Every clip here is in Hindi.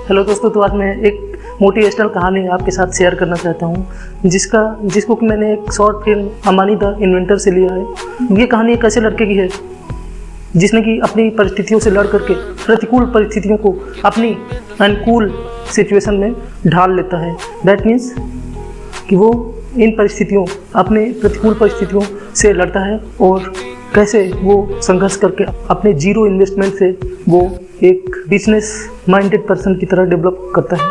हेलो दोस्तों, तो आज मैं एक मोटिवेशनल कहानी आपके साथ शेयर करना चाहता हूँ जिसको कि मैंने एक short film Ambani the inventor से लिया है। ये कहानी एक ऐसे लड़के की है जिसने कि अपनी परिस्थितियों से लड़ करके प्रतिकूल परिस्थितियों को अपनी अनुकूल सिचुएशन में ढाल लेता है। दैट मीन्स कि वो इन परिस्थितियों अपने प्रतिकूल परिस्थितियों से लड़ता है और कैसे वो संघर्ष करके अपने जीरो इन्वेस्टमेंट से वो एक बिजनेस माइंडेड पर्सन की तरह डेवलप करता है।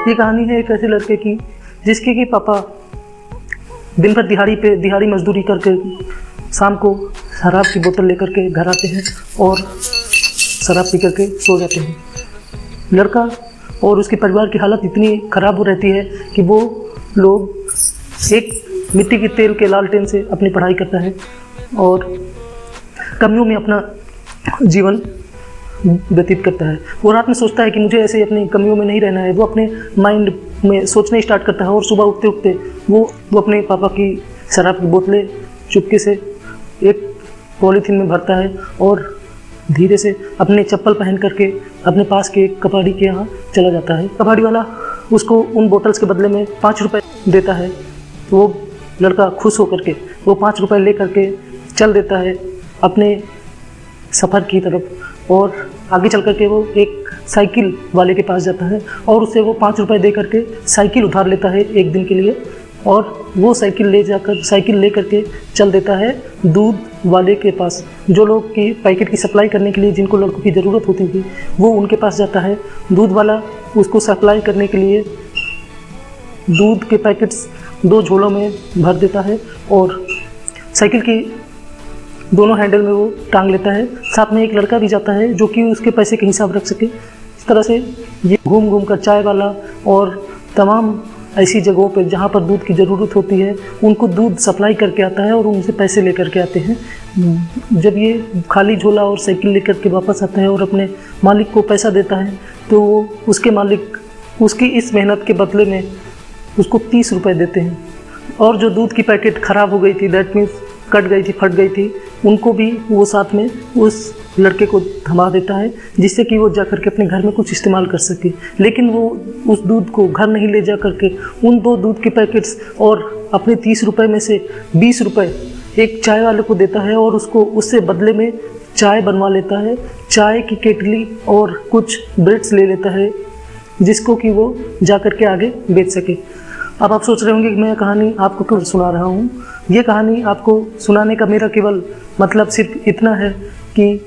ये कहानी है एक ऐसे लड़के की जिसके कि पापा दिन भर दिहाड़ी मजदूरी करके शाम को शराब की बोतल लेकर के घर आते हैं और शराब पी करके सो जाते हैं। लड़का और उसके परिवार की हालत इतनी ख़राब हो रहती है कि वो लोग एक मिट्टी के तेल के लालटेन से अपनी पढ़ाई करता है और कमियों में अपना जीवन व्यतीत करता है। वो रात में सोचता है कि मुझे ऐसे अपनी कमियों में नहीं रहना है। वो अपने माइंड में सोचने स्टार्ट करता है और सुबह उठते वो अपने पापा की शराब की बोतलें चुपके से एक पॉलीथीन में भरता है और धीरे से अपने चप्पल पहन करके अपने पास के एक कबाड़ी के यहाँ चला जाता है। कबाड़ी वाला उसको उन बोतल्स के बदले में 5 रुपये देता है। वो लड़का खुश होकर के वो 5 रुपये ले करके चल देता है अपने सफ़र की तरफ और आगे चल करके वो एक साइकिल वाले के पास जाता है और उससे वो 5 रुपये दे करके साइकिल उधार लेता है एक दिन के लिए और वो साइकिल ले करके चल देता है दूध वाले के पास। जो लोग की पैकेट की सप्लाई करने के लिए जिनको लड़कों की ज़रूरत होती थी वो उनके पास जाता है। दूध वाला उसको सप्लाई करने के लिए दूध के पैकेट्स 2 झोलों में भर देता है और साइकिल की दोनों हैंडल में वो टांग लेता है। साथ में एक लड़का भी जाता है जो कि उसके पैसे के हिसाब रख सके। इस तरह से ये घूम कर चाय वाला और तमाम ऐसी जगहों पर जहाँ पर दूध की ज़रूरत होती है उनको दूध सप्लाई करके आता है और उनसे पैसे लेकर के आते हैं। जब ये खाली झोला और साइकिल लेकर के वापस आता है और अपने मालिक को पैसा देता है तो वो उसके मालिक उसकी इस मेहनत के बदले में उसको 30 रुपये देते हैं। और जो दूध की पैकेट ख़राब हो गई थी, दैट मीन्स कट गई थी, फट गई थी, उनको भी वो साथ में उस लड़के को थमा देता है जिससे कि वो जा कर के अपने घर में कुछ इस्तेमाल कर सके। लेकिन वो उस दूध को घर नहीं ले जा कर के उन 2 दूध के पैकेट्स और अपने 30 रुपये में से 20 रुपये एक चाय वाले को देता है और उसको उससे बदले में चाय बनवा लेता है। चाय की केटली और कुछ ब्रेड्स ले लेता है जिसको कि वो जा कर के आगे बेच सके। अब आप सोच रहे होंगे कि मैं कहानी आपको क्यों सुना रहा हूँ। ये कहानी आपको सुनाने का मेरा केवल मतलब सिर्फ इतना है कि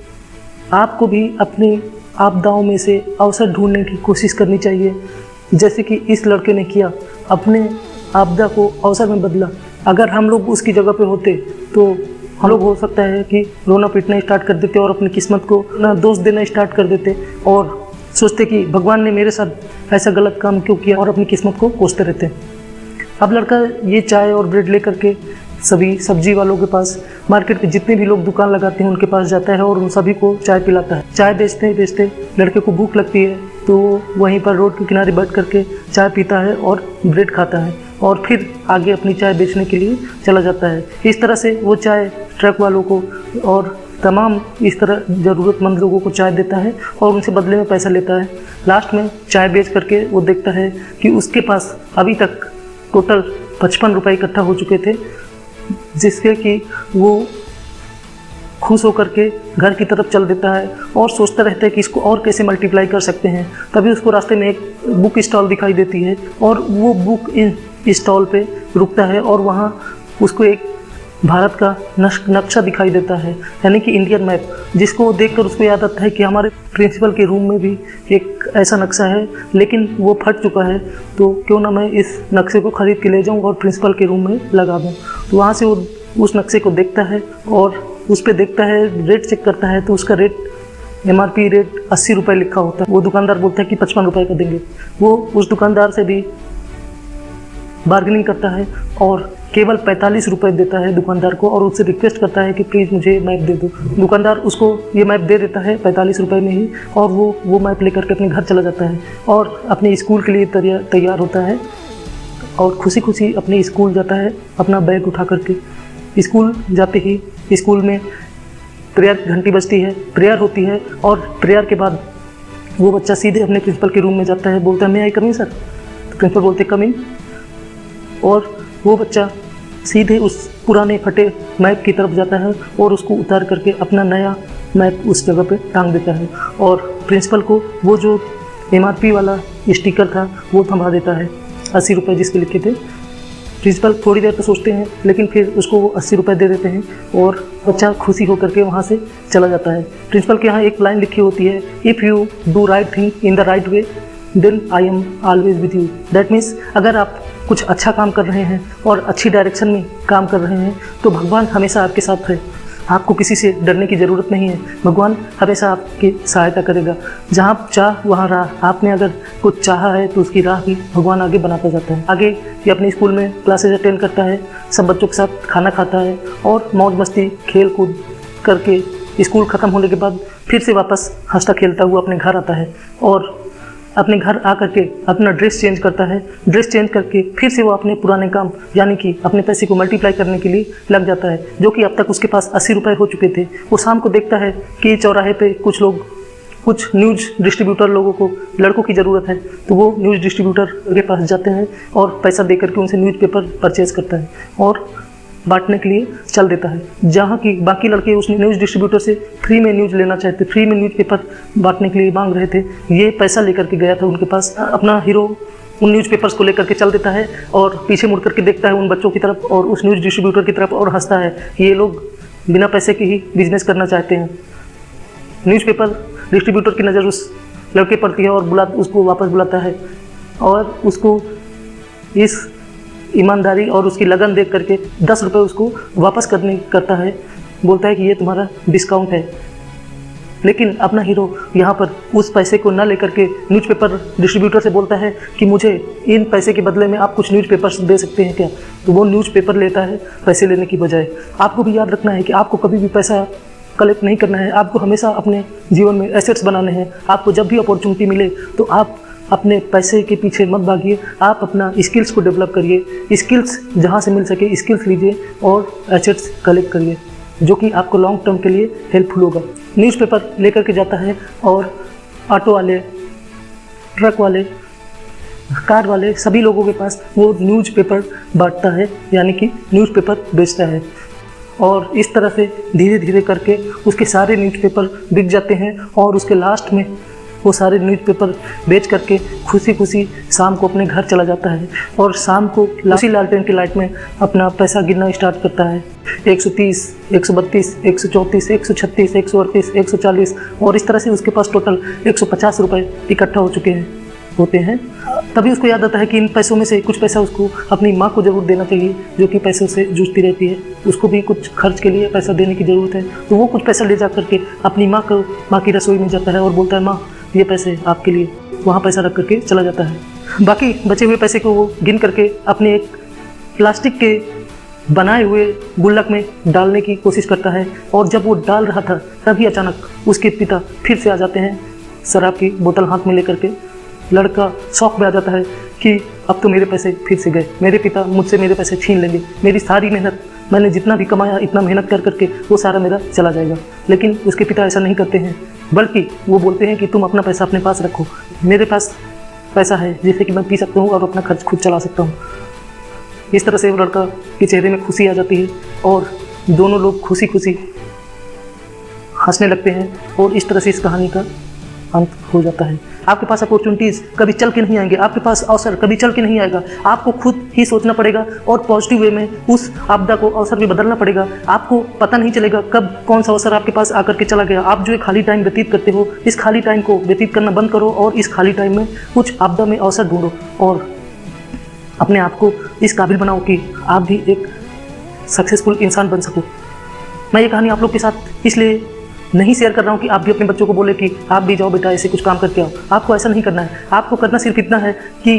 आपको भी अपनी आपदाओं में से अवसर ढूंढने की कोशिश करनी चाहिए, जैसे कि इस लड़के ने किया, अपने आपदा को अवसर में बदला। अगर हम लोग उसकी जगह पे होते तो हम लोग हो सकता है कि रोना पीटना स्टार्ट कर देते और अपनी किस्मत को ना दोष देना स्टार्ट कर देते और सोचते कि भगवान ने मेरे साथ ऐसा गलत काम क्यों किया और अपनी किस्मत को कोसते रहते। अब लड़का ये चाय और ब्रेड लेकर के सभी सब्जी वालों के पास, मार्केट में जितने भी लोग दुकान लगाते हैं उनके पास जाता है और उन सभी को चाय पिलाता है। चाय बेचते लड़के को भूख लगती है तो वहीं पर रोड के किनारे बैठ करके चाय पीता है और ब्रेड खाता है और फिर आगे अपनी चाय बेचने के लिए चला जाता है। इस तरह से वो चाय ट्रक वालों को और तमाम इस तरह ज़रूरतमंद लोगों को चाय देता है और उनसे बदले में पैसा लेता है। लास्ट में चाय बेच करके वो देखता है कि उसके पास अभी तक टोटल 55 रुपये इकट्ठा हो चुके थे, जिससे कि वो खुश होकर के घर की तरफ चल देता है और सोचता रहता है कि इसको और कैसे मल्टीप्लाई कर सकते हैं। तभी उसको रास्ते में एक बुक स्टॉल दिखाई देती है और वो बुक स्टॉल पे रुकता है और वहाँ उसको एक भारत का नक्शा दिखाई देता है, यानी कि इंडियन मैप, जिसको देखकर उसको याद आता है कि हमारे प्रिंसिपल के रूम में भी एक ऐसा नक्शा है लेकिन वो फट चुका है, तो क्यों ना मैं इस नक्शे को ख़रीद के ले जाऊं और प्रिंसिपल के रूम में लगा दूं। तो वहाँ से वो उस नक्शे को देखता है और उस पर देखता है, रेट चेक करता है तो उसका रेट MRP रेट 80 रुपये लिखा होता है। वो दुकानदार बोलता है कि 55 रुपये का देंगे। वो उस दुकानदार से भी बार्गेनिंग करता है और केवल 45 रुपये देता है दुकानदार को और उससे रिक्वेस्ट करता है कि प्लीज़ मुझे मैप दे दो। दुकानदार उसको ये मैप दे देता है 45 रुपये में ही और वो मैप लेकर के अपने घर चला जाता है और अपने स्कूल के लिए तैयार होता है और खुशी खुशी अपने स्कूल जाता है अपना बैग उठा करके। स्कूल जाते ही स्कूल में प्रेयर की घंटी बजती है, प्रेयर होती है और प्रेयर के बाद वो बच्चा सीधे अपने प्रिंसिपल के रूम में जाता है, बोलता है, मे आई कम इन सर? तो प्रिंसिपल बोलते, कम इन। और वो बच्चा सीधे उस पुराने फटे मैप की तरफ जाता है और उसको उतार करके अपना नया मैप उस जगह पे टांग देता है। और प्रिंसिपल को वो जो MRP वाला स्टिकर था वो थमा देता है, 80 रुपये जिसके लिखे थे। प्रिंसिपल थोड़ी देर तो सोचते हैं, लेकिन फिर उसको वो 80 रुपये दे देते हैं और बच्चा खुशी होकर के वहाँ से चला जाता है। प्रिंसिपल के यहाँ एक लाइन लिखी होती है, if you do right thing in the right way then I am always with you. That means अगर आप कुछ अच्छा काम कर रहे हैं और अच्छी डायरेक्शन में काम कर रहे हैं तो भगवान हमेशा आपके साथ है। आपको किसी से डरने की ज़रूरत नहीं है, भगवान हमेशा आपकी सहायता करेगा। जहाँ चाह वहाँ राह। आपने अगर कुछ चाहा है तो उसकी राह भी भगवान आगे बनाता जाता है। आगे ये अपने स्कूल में क्लासेज अटेंड करता है, सब बच्चों के साथ खाना खाता है और मौज मस्ती खेल कूद करके स्कूल ख़त्म होने के बाद फिर से वापस हंसता खेलता हुआ अपने घर आता है और अपने घर आकर के अपना ड्रेस चेंज करता है। ड्रेस चेंज करके फिर से वो अपने पुराने काम यानी कि अपने पैसे को मल्टीप्लाई करने के लिए लग जाता है, जो कि अब तक उसके पास 80 रुपये हो चुके थे। वो शाम को देखता है कि चौराहे पे कुछ न्यूज़ डिस्ट्रीब्यूटर लोगों को लड़कों की ज़रूरत है, तो वो न्यूज़ डिस्ट्रीब्यूटर के पास जाते हैं और पैसा दे करके उनसे न्यूज़पेपर परचेज करता है और बांटने के लिए चल देता है। जहाँ की बाकी लड़के उस न्यूज़ डिस्ट्रीब्यूटर से फ्री में न्यूज़ लेना चाहते, फ्री में न्यूज़पेपर बांटने के लिए मांग रहे थे, ये पैसा लेकर के गया था उनके पास। अपना हीरो उन न्यूज़पेपर्स को लेकर के चल देता है और पीछे मुड़ करके देखता है उन बच्चों की तरफ और उस न्यूज़ डिस्ट्रीब्यूटर की तरफ और हंसता है, ये लोग बिना पैसे के ही बिजनेस करना चाहते हैं। न्यूज़पेपर डिस्ट्रीब्यूटर की नज़र उस लड़के पड़ती है और उसको वापस बुलाता है और उसको इस ईमानदारी और उसकी लगन देख करके 10 रुपये उसको वापस करता है, बोलता है कि ये तुम्हारा डिस्काउंट है। लेकिन अपना हीरो यहाँ पर उस पैसे को न लेकर के न्यूज़पेपर डिस्ट्रीब्यूटर से बोलता है कि मुझे इन पैसे के बदले में आप कुछ न्यूज़पेपर्स दे सकते हैं क्या? तो वो न्यूज़पेपर लेता है पैसे लेने की बजाय। आपको भी याद रखना है कि आपको कभी भी पैसा कलेक्ट नहीं करना है, आपको हमेशा अपने जीवन में एसेट्स बनाने हैं। आपको जब भी अपॉर्चुनिटी मिले तो आप अपने पैसे के पीछे मत भागिए, आप अपना स्किल्स को डेवलप करिए। स्किल्स जहाँ से मिल सके स्किल्स लीजिए और एसेट्स कलेक्ट करिए, जो कि आपको लॉन्ग टर्म के लिए हेल्पफुल होगा। न्यूज़पेपर लेकर के जाता है और ऑटो वाले, ट्रक वाले, कार वाले सभी लोगों के पास वो न्यूज़पेपर बांटता है, यानी कि न्यूज़पेपर बेचता है। और इस तरह से धीरे धीरे करके उसके सारे न्यूज़पेपर बिक जाते हैं और उसके लास्ट में वो सारे न्यूज़पेपर बेच करके खुशी खुशी शाम को अपने घर चला जाता है और शाम को उसी लालटेन की लाइट में अपना पैसा गिनना स्टार्ट करता है। 130, 132, 134, 136, 138, 140 और इस तरह से उसके पास टोटल 150 रुपये इकट्ठा हो चुके होते हैं। तभी उसको याद आता है कि इन पैसों में से कुछ पैसा उसको अपनी माँ को ज़रूर देना चाहिए, जो कि पैसों से जूझती रहती है। उसको भी कुछ खर्च के लिए पैसा देने की ज़रूरत है। तो वो कुछ पैसा ले जा करके अपनी माँ की रसोई में जाता है और बोलता है, माँ ये पैसे आपके लिए। वहाँ पैसा रख करके चला जाता है। बाकी बचे हुए पैसे को वो गिन करके अपने एक प्लास्टिक के बनाए हुए गुल्लक में डालने की कोशिश करता है और जब वो डाल रहा था तभी अचानक उसके पिता फिर से आ जाते हैं, शराब की बोतल हाथ में लेकर के। लड़का शौक में आ जाता है कि अब तो मेरे पैसे फिर से गए, मेरे पिता मुझसे मेरे पैसे छीन लेंगे, मेरी सारी मेहनत, मैंने जितना भी कमाया इतना मेहनत कर करके वो सारा मेरा चला जाएगा। लेकिन उसके पिता ऐसा नहीं करते हैं, बल्कि वो बोलते हैं कि तुम अपना पैसा अपने पास रखो, मेरे पास पैसा है जिससे कि मैं पी सकता हूँ और अपना खर्च खुद चला सकता हूँ। इस तरह से वो लड़का के चेहरे में खुशी आ जाती है और दोनों लोग खुशी खुशी हंसने लगते हैं और इस तरह से इस कहानी का अंत हो जाता है। आपके पास अपॉर्चुनिटीज़ कभी चल के नहीं आएंगे, आपके पास अवसर कभी चल के नहीं आएगा। आपको खुद ही सोचना पड़ेगा और पॉजिटिव वे में उस आपदा को अवसर में बदलना पड़ेगा। आपको पता नहीं चलेगा कब कौन सा अवसर आपके पास आकर के चला गया। आप जो खाली टाइम व्यतीत करते हो, इस खाली टाइम को व्यतीत करना बंद करो और इस खाली टाइम में कुछ आपदा में अवसर ढूंढो और अपने आप को इस काबिल बनाओ कि आप भी एक सक्सेसफुल इंसान बन सको। मैं ये कहानी आप लोग के साथ इसलिए नहीं शेयर कर रहा हूँ कि आप भी अपने बच्चों को बोले कि आप भी जाओ बेटा ऐसे कुछ काम करके आओ। आपको ऐसा नहीं करना है। आपको करना सिर्फ इतना है कि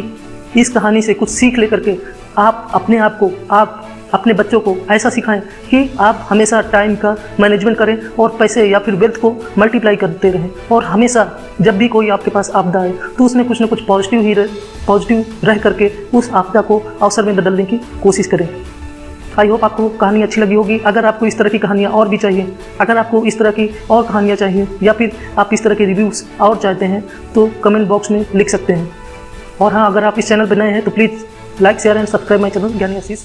इस कहानी से कुछ सीख लेकर के आप अपने आप को, आप अपने बच्चों को ऐसा सिखाएं कि आप हमेशा टाइम का मैनेजमेंट करें और पैसे या फिर वेल्थ को मल्टीप्लाई करते रहें। और हमेशा जब भी कोई आपके पास आपदा आए तो उसमें कुछ ना कुछ पॉजिटिव रह करके उस आपदा को अवसर में बदलने की कोशिश करें। आई होप आपको कहानी अच्छी लगी होगी। अगर आपको इस तरह की कहानियाँ और भी चाहिए, अगर आपको इस तरह की और कहानियाँ चाहिए या फिर आप इस तरह के रिव्यूज़ और चाहते हैं तो कमेंट बॉक्स में लिख सकते हैं। और हाँ, अगर आप इस चैनल पर नए हैं तो please like share and subscribe my channel ज्ञानी आशीष।